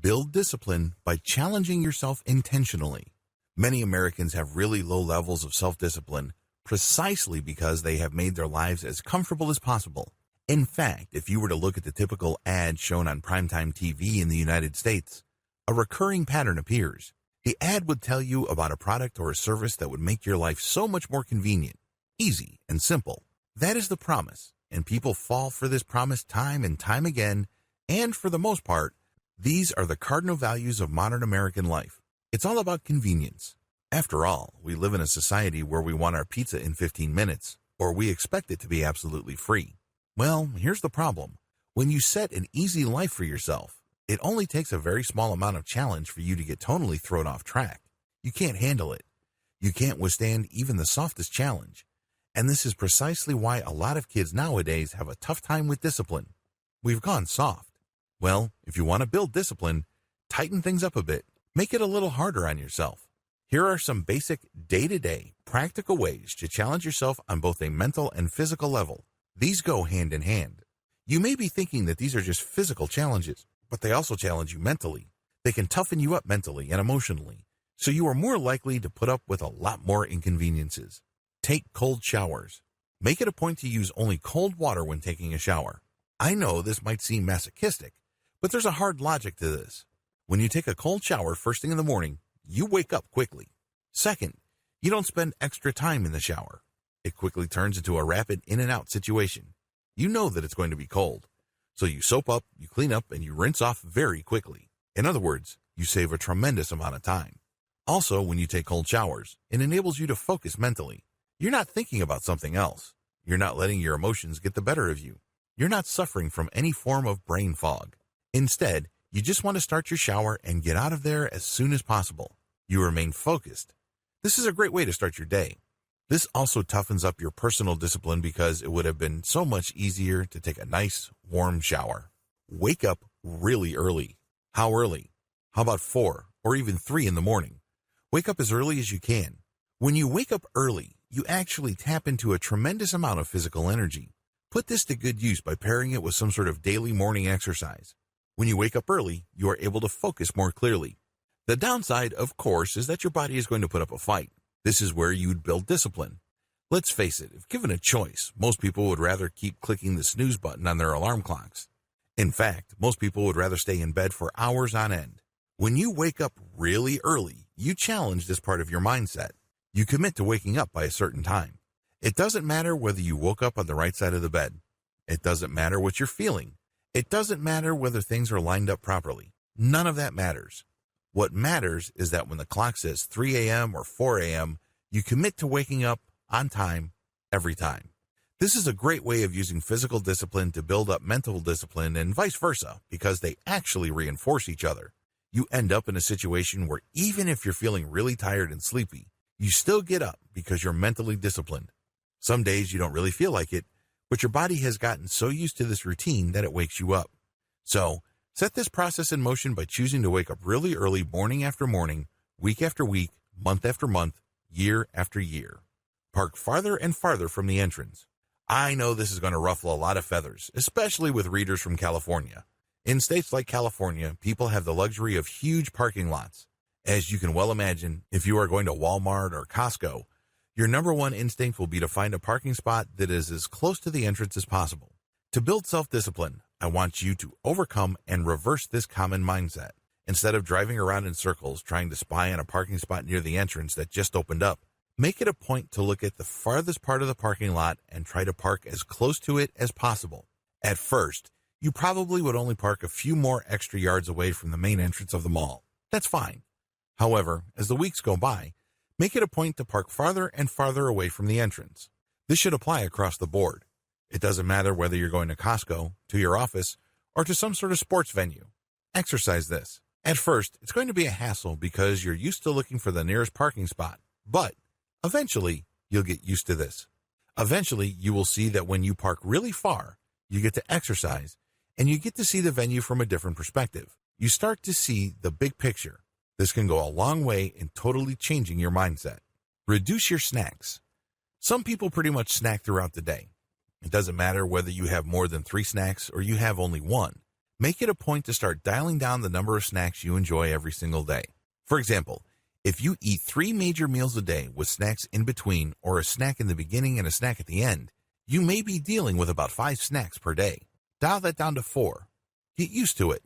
Build discipline by challenging yourself intentionally. Many Americans have really low levels of self-discipline precisely because they have made their lives as comfortable as possible. In fact, if you were to look at the typical ad shown on primetime TV in the United States, a recurring pattern appears. The ad would tell you about a product or a service that would make your life so much more convenient, easy, and simple. That is the promise, and people fall for this promise time and time again, and for the most part, these are the cardinal values of modern American life. It's all about convenience. After all, we live in a society where we want our pizza in 15 minutes, or we expect it to be absolutely free. Well, here's the problem. When you set an easy life for yourself, it only takes a very small amount of challenge for you to get totally thrown off track. You can't handle it. You can't withstand even the softest challenge. And this is precisely why a lot of kids nowadays have a tough time with discipline. We've gone soft. Well, if you want to build discipline, tighten things up a bit. Make it a little harder on yourself. Here are some basic day-to-day practical ways to challenge yourself on both a mental and physical level. These go hand in hand. You may be thinking that these are just physical challenges, but they also challenge you mentally. They can toughen you up mentally and emotionally, so you are more likely to put up with a lot more inconveniences. Take cold showers. Make it a point to use only cold water when taking a shower. I know this might seem masochistic, but there's a hard logic to this. When you take a cold shower first thing in the morning, you wake up quickly. Second, you don't spend extra time in the shower. It quickly turns into a rapid in and out situation. You know that it's going to be cold, so you soap up, you clean up, and you rinse off very quickly. In other words, you save a tremendous amount of time. Also, when you take cold showers, it enables you to focus mentally. You're not thinking about something else. You're not letting your emotions get the better of you. You're not suffering from any form of brain fog. Instead, you just want to start your shower and get out of there as soon as possible. You remain focused. This is a great way to start your day. This also toughens up your personal discipline because it would have been so much easier to take a nice, warm shower. Wake up really early. How early? How about 4 or even 3 in the morning? Wake up as early as you can. When you wake up early, you actually tap into a tremendous amount of physical energy. Put this to good use by pairing it with some sort of daily morning exercise. When you wake up early, you are able to focus more clearly. The downside, of course, is that your body is going to put up a fight. This is where you'd build discipline. Let's face it, if given a choice, most people would rather keep clicking the snooze button on their alarm clocks. In fact, most people would rather stay in bed for hours on end. When you wake up really early, you challenge this part of your mindset. You commit to waking up by a certain time. It doesn't matter whether you woke up on the right side of the bed. It doesn't matter what you're feeling. It doesn't matter whether things are lined up properly. None of that matters. What matters is that when the clock says 3 a.m. or 4 a.m., you commit to waking up on time every time. This is a great way of using physical discipline to build up mental discipline and vice versa because they actually reinforce each other. You end up in a situation where even if you're feeling really tired and sleepy, you still get up because you're mentally disciplined. Some days you don't really feel like it, but your body has gotten so used to this routine that it wakes you up. So, set this process in motion by choosing to wake up really early morning after morning, week after week, month after month, year after year. Park farther and farther from the entrance. I know this is going to ruffle a lot of feathers, especially with readers from California. In states like California, people have the luxury of huge parking lots. As you can well imagine, if you are going to Walmart or Costco, your number one instinct will be to find a parking spot that is as close to the entrance as possible. To build self-discipline, I want you to overcome and reverse this common mindset. Instead of driving around in circles trying to spy on a parking spot near the entrance that just opened up, make it a point to look at the farthest part of the parking lot and try to park as close to it as possible. At first, you probably would only park a few more extra yards away from the main entrance of the mall. That's fine. However, as the weeks go by, make it a point to park farther and farther away from the entrance. This should apply across the board. It doesn't matter whether you're going to Costco, to your office, or to some sort of sports venue. Exercise this. At first, it's going to be a hassle because you're used to looking for the nearest parking spot, but eventually, you'll get used to this. Eventually, you will see that when you park really far, you get to exercise, and you get to see the venue from a different perspective. You start to see the big picture. This can go a long way in totally changing your mindset. Reduce your snacks. Some people pretty much snack throughout the day. It doesn't matter whether you have more than 3 snacks or you have only 1. Make it a point to start dialing down the number of snacks you enjoy every single day. For example, if you eat 3 major meals a day with snacks in between or a snack in the beginning and a snack at the end, you may be dealing with about 5 snacks per day. Dial that down to 4. Get used to it.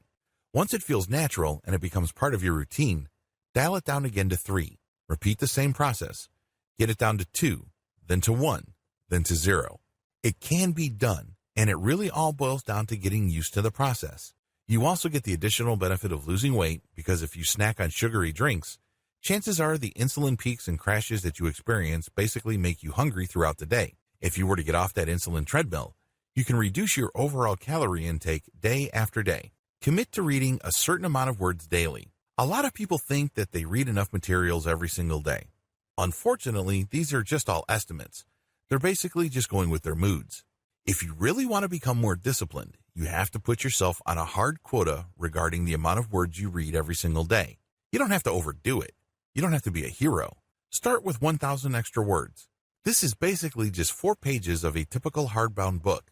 Once it feels natural and it becomes part of your routine, dial it down again to 3. Repeat the same process. Get it down to 2, then to 1, then to 0. It can be done, and it really all boils down to getting used to the process. You also get the additional benefit of losing weight because if you snack on sugary drinks, chances are the insulin peaks and crashes that you experience basically make you hungry throughout the day. If you were to get off that insulin treadmill, you can reduce your overall calorie intake day after day. Commit to reading a certain amount of words daily. A lot of people think that they read enough materials every single day. Unfortunately, these are just all estimates. They're basically just going with their moods. If you really want to become more disciplined, you have to put yourself on a hard quota regarding the amount of words you read every single day. You don't have to overdo it. You don't have to be a hero. Start with 1,000 extra words. This is basically just 4 pages of a typical hardbound book.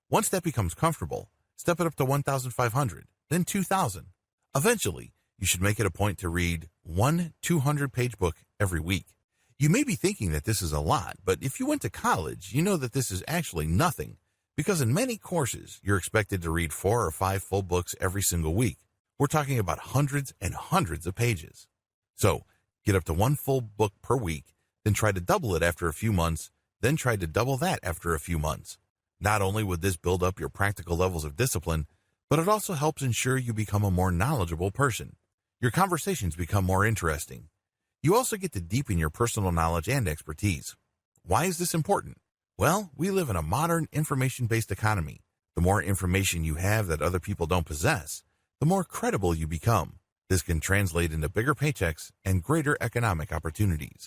Once that becomes comfortable, step it up to 1,500, then 2,000. Eventually, you should make it a point to read one 200-page book every week. You may be thinking that this is a lot, but if you went to college, you know that this is actually nothing, because in many courses, you're expected to read 4 or 5 full books every single week. We're talking about hundreds and hundreds of pages. So, get up to 1 full book per week, then try to double it after a few months, then try to double that after a few months. Not only would this build up your practical levels of discipline, but it also helps ensure you become a more knowledgeable person. Your conversations become more interesting. You also get to deepen your personal knowledge and expertise. Why is this important? Well, we live in a modern information-based economy. The more information you have that other people don't possess, the more credible you become. This can translate into bigger paychecks and greater economic opportunities.